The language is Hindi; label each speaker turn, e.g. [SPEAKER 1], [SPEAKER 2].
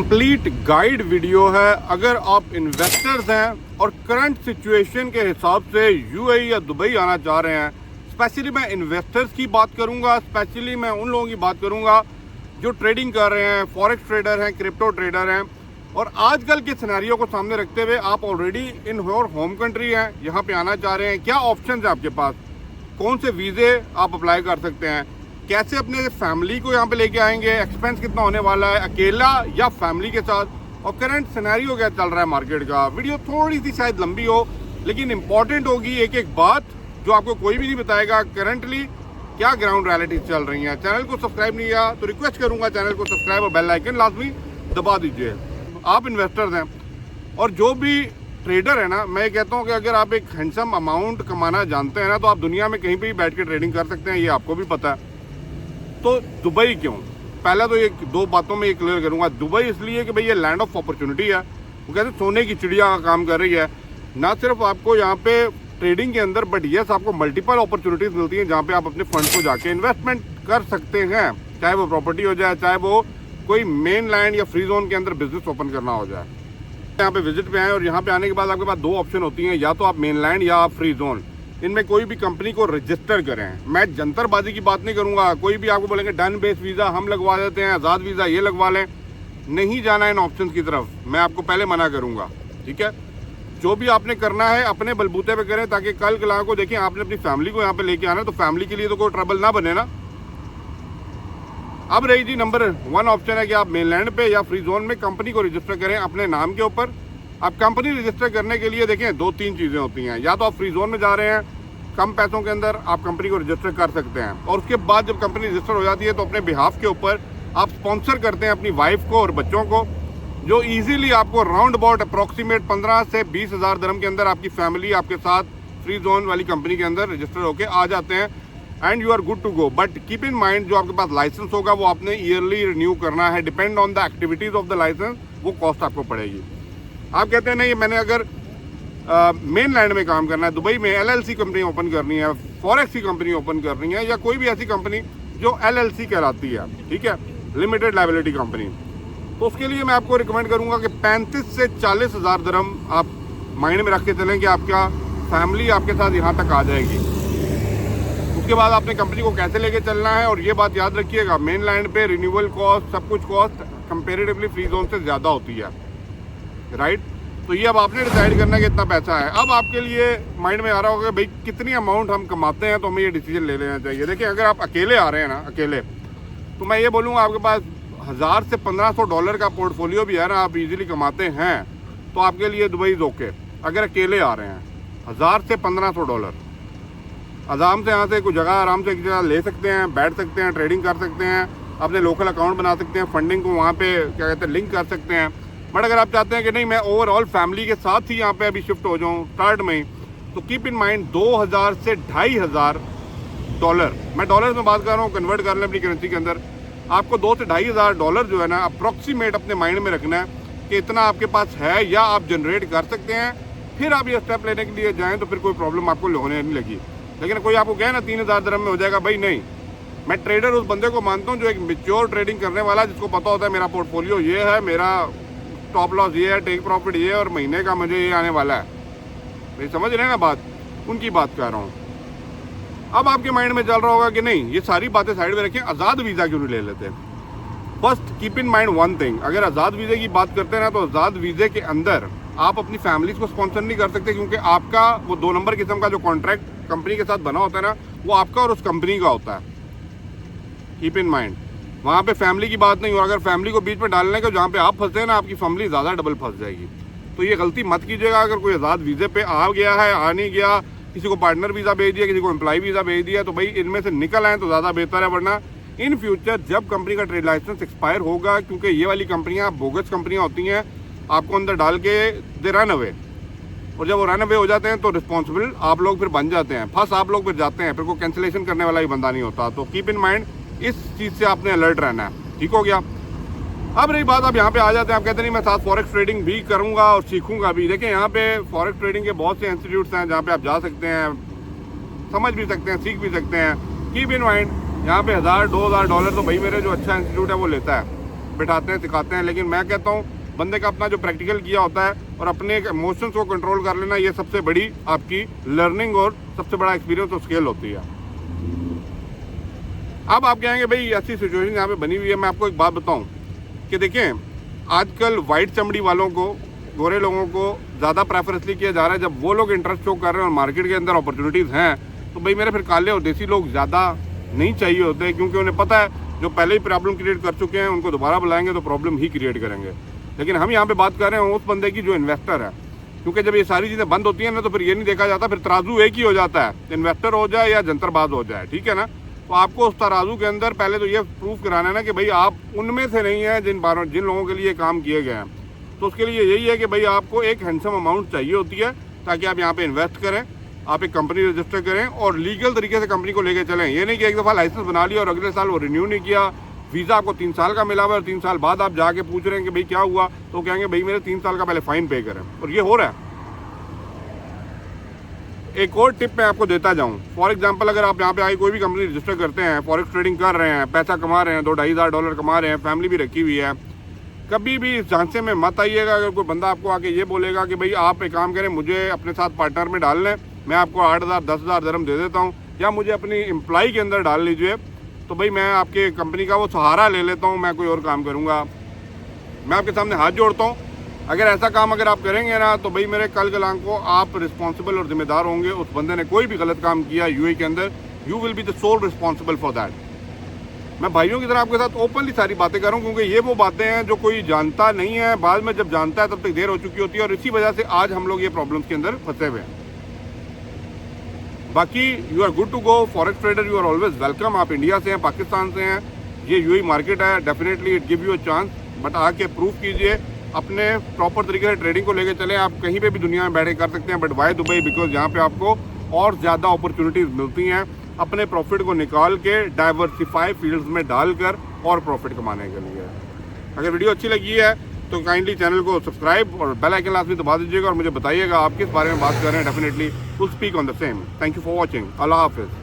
[SPEAKER 1] कंप्लीट गाइड वीडियो है। अगर आप इन्वेस्टर्स हैं और करंट सिचुएशन के हिसाब से यूएई या दुबई आना चाह रहे हैं, स्पेशली मैं इन्वेस्टर्स की बात करूंगा, स्पेशली मैं उन लोगों की बात करूंगा जो ट्रेडिंग कर रहे हैं, फॉरेक्स ट्रेडर हैं, क्रिप्टो ट्रेडर हैं, और आजकल के सिनेरियो को सामने रखते हुए आप already in your home country हैं, यहाँ पे आना चाह रहे हैं। क्या ऑप्शन है आपके पास, कौन से वीज़े आप अप्लाई कर सकते हैं, कैसे अपने फैमिली को यहाँ पे लेके आएंगे, एक्सपेंस कितना होने वाला है, अकेला या फैमिली के साथ, और करंट सिनेरियो क्या चल रहा है मार्केट का। वीडियो थोड़ी सी शायद लंबी हो लेकिन इंपॉर्टेंट होगी, एक एक बात जो आपको कोई भी नहीं बताएगा करंटली क्या ग्राउंड रियलिटी चल रही है। चैनल को सब्सक्राइब नहीं किया तो रिक्वेस्ट करूंगा चैनल को सब्सक्राइब और बेल आइकन लाजमी दबा दीजिए। आप इन्वेस्टर्स हैं और जो भी ट्रेडर है ना, मैं कहता हूँ कि अगर आप एक हैंडसम अमाउंट कमाना जानते हैं ना, तो आप दुनिया में कहीं पर भी बैठ के ट्रेडिंग कर सकते हैं, ये आपको भी पता है। तो दुबई क्यों? पहला तो ये दो बातों में ये क्लियर करूंगा। दुबई इसलिए कि भाई ये लैंड ऑफ अपॉर्चुनिटी है, वो कहते हैं सोने की चिड़िया का काम कर रही है। ना सिर्फ आपको यहाँ पे ट्रेडिंग के अंदर, बट यस आपको मल्टीपल अपॉर्चुनिटीज मिलती हैं जहाँ पे आप अपने फंड को जाके इन्वेस्टमेंट कर सकते हैं, चाहे वो प्रॉपर्टी हो जाए, चाहे वो कोई मेन लैंड या फ्री जोन के अंदर बिजनेस ओपन करना हो जाए। यहाँ पे विजिट पे आए और यहाँ पे आने के बाद आपके पास दो ऑप्शन होती हैं, या तो आप मेन लैंड या आप फ्री जोन। इनमें कोई भी कंपनी को रजिस्टर करें। मैं जंतरबाजी की बात नहीं करूंगा, कोई भी आपको बोलेंगे डन बेस वीज़ा हम लगवा देते हैं, आज़ाद वीज़ा ये लगवा लें, नहीं जाना इन ऑप्शन की तरफ, मैं आपको पहले मना करूंगा। ठीक है, जो भी आपने करना है अपने बलबूते पे करें, ताकि कल कला को देखें आपने अपनी फैमिली को यहाँ पे लेके आना, तो फैमिली के लिए तो कोई ट्रबल ना बने ना। अब रही जी नंबर 1 ऑप्शन है कि आप मेनलैंड पे या फ्री जोन में कंपनी को रजिस्टर करें अपने नाम के ऊपर। अब कंपनी रजिस्टर करने के लिए देखें 2-3 चीज़ें होती हैं, या तो आप फ्री जोन में जा रहे हैं, कम पैसों के अंदर आप कंपनी को रजिस्टर कर सकते हैं, और उसके बाद जब कंपनी रजिस्टर हो जाती है तो अपने बिहाफ के ऊपर आप स्पॉन्सर करते हैं अपनी वाइफ को और बच्चों को, जो इजीली आपको राउंड अबाउट अप्रॉक्सीमेट 15 से 20 हज़ार दिरहम के अंदर आपकी फैमिली आपके साथ फ्री जोन वाली कंपनी के अंदर रजिस्टर होकर आ जाते हैं, and you are good to go. But keep in mind जो आपके पास लाइसेंस होगा वो आपने ईयरली रिन्यू करना है, depend on the activities of the license वो कॉस्ट आपको पड़ेगी। आप कहते हैं नहीं मैंने अगर मेन लैंड में काम करना है, दुबई में LLC कंपनी ओपन करनी है, फॉरेक्स की कंपनी ओपन करनी है, या कोई भी ऐसी कंपनी जो LLC कहलाती है, ठीक है, लिमिटेड लायबिलिटी कंपनी, तो उसके लिए मैं आपको रिकमेंड करूंगा कि 35 से 40 हज़ार दिरहम आप माइंड में रख के चलें कि आपका फैमिली आपके साथ यहाँ तक आ जाएगी। उसके बाद आपने कंपनी को कैसे लेके चलना है, और ये बात याद रखिएगा मेन लैंड पे रिन्यूअल कॉस्ट सब कुछ कॉस्ट कंपेरेटिवली फ्री जोन से ज़्यादा होती है, राइट। तो ये अब आपने डिसाइड करना है कि इतना पैसा है। अब आपके लिए माइंड में आ रहा होगा भाई कितनी अमाउंट हम कमाते हैं तो हमें ये डिसीजन ले लेना चाहिए। देखिए अगर आप अकेले आ रहे हैं ना, अकेले, तो मैं ये बोलूँगा आपके पास $1000 से $1500 का पोर्टफोलियो भी है ना, आप इजीली कमाते हैं, तो आपके लिए दुबई ओके। अगर अकेले आ रहे हैं $1000 से $1500 आराम से यहाँ से कोई जगह आराम से एक जगह ले सकते हैं, बैठ सकते हैं, ट्रेडिंग कर सकते हैं, अपने लोकल अकाउंट बना सकते हैं, फंडिंग को वहाँ पे क्या कहते हैं लिंक कर सकते हैं। बट अगर आप चाहते हैं कि नहीं मैं ओवरऑल फैमिली के साथ ही यहाँ पे अभी शिफ्ट हो जाऊँ स्टार्ट में ही, तो कीप इन माइंड 2000 से $2500, मैं डॉलर में बात कर रहा हूँ, कन्वर्ट कर लें अपनी करेंसी के अंदर, आपको $2 से $2500 जो है ना अप्रॉक्सीमेट अपने माइंड में रखना है कि इतना आपके पास है या आप जनरेट कर सकते हैं। फिर आप ये स्टेप लेने के लिए जाएँ तो फिर कोई प्रॉब्लम आपको होने नहीं लगी। लेकिन कोई आपको कहे ना 3000 दिरहम में हो जाएगा, भाई नहीं। मैं ट्रेडर उस बंदे को मानता हूँ जो एक मैच्योर ट्रेडिंग करने वाला, जिसको पता होता है मेरा पोर्टफोलियो ये है, मेरा स्टॉप लॉस ये है, टेक प्रॉफिट ये है, और महीने का मुझे ये आने वाला है। भाई समझ रहे हैं ना बात, उनकी बात कर रहा हूँ। अब आपके माइंड में चल रहा होगा कि नहीं ये सारी बातें साइड में रखें, आज़ाद वीज़ा क्यों नहीं ले लेते। First keep in mind one thing, अगर आज़ाद वीज़े की बात करते हैं ना, तो आज़ाद वीज़े के अंदर आप अपनी फैमिलीज को स्पॉन्सर नहीं कर सकते, क्योंकि आपका वो 2 नंबर किस्म का जो कॉन्ट्रैक्ट कंपनी के साथ बना होता है ना, वो आपका और उस कंपनी का होता है। कीप इन माइंड वहाँ पे फैमिली की बात नहीं हो। अगर फैमिली को बीच में डालने के जहाँ पे आप फंसते हैं ना, आपकी फैमिली ज़्यादा डबल फंस जाएगी। तो ये गलती मत कीजिएगा। अगर कोई आज़ाद वीज़े पे आ गया है, आ नहीं गया, किसी को पार्टनर वीज़ा भेज दिया, किसी को एम्प्लॉय वीज़ा भेज दिया, तो भाई इनमें से निकल आए तो ज़्यादा बेहतर है। वरना इन फ्यूचर जब कंपनी का ट्रेड लाइसेंस एक्सपायर होगा, क्योंकि ये वाली कंपनियाँ बोगस कंपनियाँ होती हैं, आपको अंदर डाल के दे रन अवे, और जब वो रन अवे हो जाते हैं तो रिस्पॉन्सिबल आप लोग फिर बन जाते हैं, फंस आप लोग फिर जाते हैं, फिर कोई कैंसिलेशन करने वाला ही बंदा नहीं होता। तो कीप इन माइंड इस चीज़ से आपने अलर्ट रहना है। ठीक हो गया। अब रही बात, आप यहाँ पे आ जाते हैं, आप कहते हैं नहीं मैं साथ फॉरेक्स ट्रेडिंग भी करूँगा और सीखूंगा भी। देखिए यहाँ पे फॉरेक्स ट्रेडिंग के बहुत से इंस्टीट्यूट्स हैं जहाँ पे आप जा सकते हैं, समझ भी सकते हैं, सीख भी सकते हैं। कीप इन माइंड यहाँ पे $1000-2000 तो भाई मेरे जो अच्छा इंस्टीट्यूट है वो लेता है। बिठाते हैं, सिखाते हैं, लेकिन मैं कहता हूँ बंदे का अपना जो प्रैक्टिकल किया होता है और अपने इमोशंस को कंट्रोल कर लेना, ये सबसे बड़ी आपकी लर्निंग और सबसे बड़ा एक्सपीरियंस और स्किल होती है। अब आप कहेंगे भाई ऐसी सिचुएशन यहाँ पे बनी हुई है। मैं आपको एक बात बताऊं कि देखें, आजकल वाइट चमड़ी वालों को, गोरे लोगों को ज़्यादा प्रेफर इसलिए किया जा रहा है, जब वो लोग इंटरेस्ट शो कर रहे हैं और मार्केट के अंदर अपॉर्चुनिटीज़ हैं, तो भाई मेरे फिर काले और देसी लोग ज़्यादा नहीं चाहिए होते, क्योंकि उन्हें पता है जो पहले ही प्रॉब्लम क्रिएट कर चुके हैं उनको दोबारा बुलाएंगे तो प्रॉब्लम ही क्रिएट करेंगे। लेकिन हम यहाँ पे बात कर रहे हैं उस बंदे की जो इन्वेस्टर है, क्योंकि जब ये सारी चीज़ें बंद होती हैं ना, तो फिर ये नहीं देखा जाता, फिर तराजू एक ही हो जाता है, इन्वेस्टर हो जाए या जंतरबाज हो जाए, ठीक है ना। तो आपको उस तराजू के अंदर पहले तो ये प्रूफ कराना है ना कि भाई आप उनमें से नहीं है जिन लोगों के लिए काम किए गए हैं। तो उसके लिए यही है कि भाई आपको एक हैंडसम अमाउंट चाहिए होती है ताकि आप यहाँ पे इन्वेस्ट करें, आप एक कंपनी रजिस्टर करें और लीगल तरीके से कंपनी को लेकर चलें। ये नहीं कि एक दफ़ा लाइसेंस बना लिया और अगले साल वो रिन्यू नहीं किया, वीज़ा आपको 3 साल का मिला हुआ और 3 साल बाद आप जाके पूछ रहे हैं कि भाई क्या हुआ, तो कहेंगे भाई मेरे 3 साल का पहले फाइन पे करें, और ये हो रहा है। एक और टिप मैं आपको देता जाऊं, फॉर एग्जांपल अगर आप यहाँ पे आके कोई भी कंपनी रजिस्टर करते हैं, फॉरेक्स ट्रेडिंग कर रहे हैं, पैसा कमा रहे हैं, $2,000-2,500 कमा रहे हैं, फैमिली भी रखी हुई है, कभी भी इस झांसे में मत आइएगा। अगर कोई बंदा आपको आके ये बोलेगा कि भाई आप एक काम करें, मुझे अपने साथ पार्टनर में डाल लें, मैं आपको 8,000-10,000 दिरहम दे देता हूँ, या मुझे अपनी एम्प्लॉई के अंदर डाल लीजिए, तो भाई मैं आपके कंपनी का वो सहारा ले लेता हूँ, मैं कोई और काम करूँगा। मैं आपके सामने हाथ जोड़ता हूँ, अगर ऐसा काम अगर आप करेंगे ना, तो भाई मेरे कल कलाम को आप रिस्पॉन्सिबल और जिम्मेदार होंगे। उस बंदे ने कोई भी गलत काम किया यूएई के अंदर, you will be the sole responsible for that. मैं भाइयों की तरह आपके साथ ओपनली सारी बातें कर रहा हूँ, क्योंकि ये वो बातें हैं जो कोई जानता नहीं है, बाद में जब जानता है तब तक देर हो चुकी होती है, और इसी वजह से आज हम लोग ये प्रॉब्लम्स के अंदर फंसे हुए हैं। बाकी you are good to go, forex trader you are always welcome. आप इंडिया से हैं, पाकिस्तान से हैं, ये यूएई मार्केट है, definitely it give you a chance, but आके प्रूफ कीजिए, अपने प्रॉपर तरीके से ट्रेडिंग को लेकर चलें। आप कहीं पे भी दुनिया में बैठे कर सकते हैं, बट वाई दुबई? बिकॉज यहाँ पे आपको और ज़्यादा अपॉर्चुनिटीज़ मिलती हैं अपने प्रॉफिट को निकाल के डाइवर्सिफाई फील्ड्स में डालकर और प्रॉफिट कमाने के लिए। अगर वीडियो अच्छी लगी है तो काइंडली चैनल को सब्सक्राइब और बेल आइकन लाजमी दबा दीजिएगा, और मुझे बताइएगा आप किस बारे में बात कर रहे हैं। Definitely will speak on the same. Thank you for watching. अल्लाह हाफिज़।